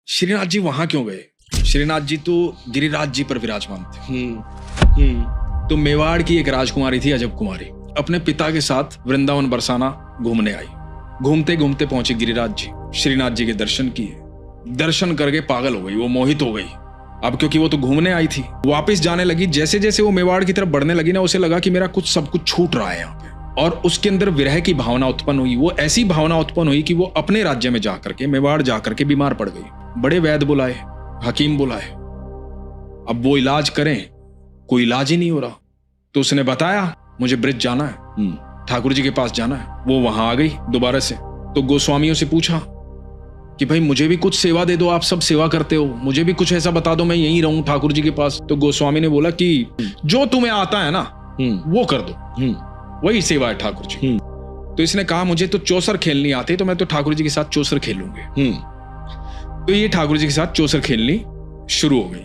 श्रीनाथ जी वहां क्यों गए? श्रीनाथ जी तो गिरिराज जी पर विराजमान थे। तो मेवाड़ की एक राजकुमारी थी अजब कुमारी, अपने पिता के साथ वृंदावन बरसाना घूमने आई। घूमते घूमते पहुंचे गिरिराज जी, श्रीनाथ जी के दर्शन किए। दर्शन करके पागल हो गई, वो मोहित हो गई। अब क्योंकि वो तो घूमने आई थी, वापस जाने लगी। जैसे जैसे वो मेवाड़ की तरफ बढ़ने लगी ना, उसे लगा कि मेरा कुछ सब कुछ छूट रहा है यहाँ पे, और उसके अंदर विरह की भावना उत्पन्न हुई। वो ऐसी भावना उत्पन्न हुई कि वो अपने राज्य में जाकर के, मेवाड़ जाकर के बीमार पड़ गई। बड़े वैद्य बुलाए, हकीम बुलाए, अब वो इलाज करें, कोई इलाज ही नहीं हो रहा। तो उसने बताया मुझे ब्रिज जाना है, ठाकुर जी के पास जाना है। वो वहां आ गई दोबारा से। तो गोस्वामियों से पूछा कि भाई मुझे भी कुछ सेवा दे दो, आप सब सेवा करते हो, मुझे भी कुछ ऐसा बता दो, मैं यहीं रहूं ठाकुर जी के पास। तो गोस्वामी ने बोला कि जो तुम्हें आता है ना वो कर दो, वही सेवा है ठाकुर जी। तो इसने कहा मुझे तो चौसर खेलनी आती है, तो मैं तो ठाकुर जी के साथ चौसर खेलूंगी। तो ये ठाकुर जी के साथ चौसर खेलनी शुरू हो गई।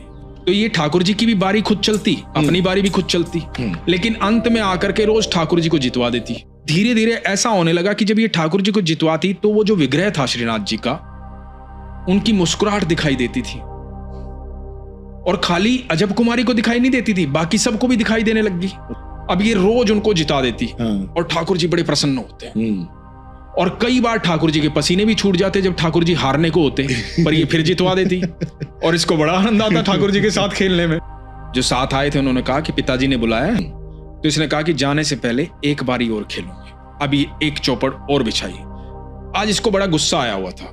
तो ये ठाकुर जी की भी बारी खुद चलती, अपनी बारी भी खुद चलती, लेकिन अंत में आकर के रोज ठाकुर जी को जितवा देती। धीरे धीरे ऐसा होने लगा कि जब ये ठाकुर जी को जितवाती तो वो जो विग्रह था श्रीनाथ जी का, उनकी मुस्कुराहट दिखाई देती थी। और खाली अजब कुमारी को दिखाई नहीं देती थी, बाकी सबको भी दिखाई देने लग गई। अब ये रोज उनको जिता देती और ठाकुर जी बड़े प्रसन्न होते हैं। और कई बार ठाकुर जी के पसीने भी छूट जाते जब ठाकुर जी हारने को होते, पर ये फिर जितवा देती। और इसको बड़ा आनंद आता ठाकुर जी के साथ खेलने में। जो साथ आए थे उन्होंने कहा कि पिताजी ने बुलाया है। तो इसने कहा कि जाने से पहले एक बारी और खेलूंगी। अभी एक चौपड़ और बिछाई। आज इसको बड़ा गुस्सा आया हुआ था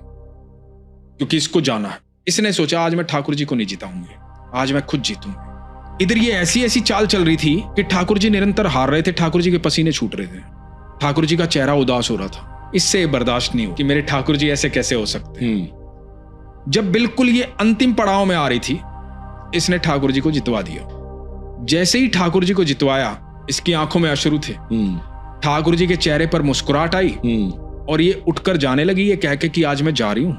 क्योंकि इसको जाना है। इसने सोचा आज मैं ठाकुर जी को नहीं जिताऊंगी, आज मैं खुद जीतूंगी। इधर ये ऐसी ऐसी चाल चल रही थी कि ठाकुर जी निरंतर हार रहे थे, ठाकुर जी के पसीने छूट रहे थे, ठाकुर जी का चेहरा उदास हो रहा था। इससे बर्दाश्त नहीं हो कि मेरे ठाकुर जी ऐसे कैसे हो सकते हैं। जब बिल्कुल ये अंतिम पड़ाव में आ रही थी, इसने ठाकुर जी को जितवा दिया। जैसे ही ठाकुर जी को जितवाया, इसकी आंखों में अश्रु थे। ठाकुर जी के चेहरे पर मुस्कुराहट आई और ये उठकर जाने लगी, ये कह के कि आज मैं जा रही हूं।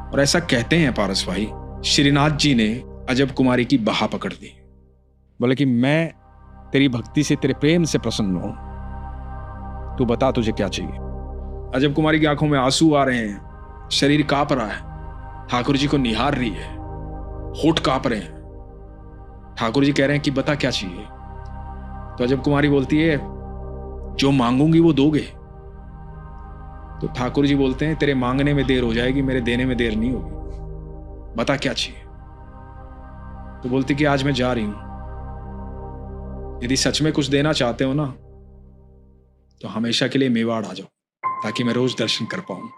और ऐसा कहते हैं पारस भाई, श्रीनाथ जी ने अजब कुमारी की बाह पकड़ दी, बोले कि मैं तेरी भक्ति से, तेरे प्रेम से प्रसन्न हूं, तू बता तुझे क्या चाहिए। अजब कुमारी की आंखों में आंसू आ रहे हैं, शरीर कांप रहा है, ठाकुर जी को निहार रही है, होठ कांप रहे हैं। ठाकुर जी कह रहे हैं कि बता क्या चाहिए। तो अजब कुमारी बोलती है जो मांगूंगी वो दोगे। तो ठाकुर जी बोलते हैं तेरे मांगने में देर हो जाएगी, मेरे देने में देर नहीं होगी, बता क्या चाहिए। तो बोलती कि आज मैं जा रही हूं, यदि सच में कुछ देना चाहते हो ना तो हमेशा के लिए मेवाड़ आ जाओ, ताकि मैं रोज दर्शन कर पाऊं।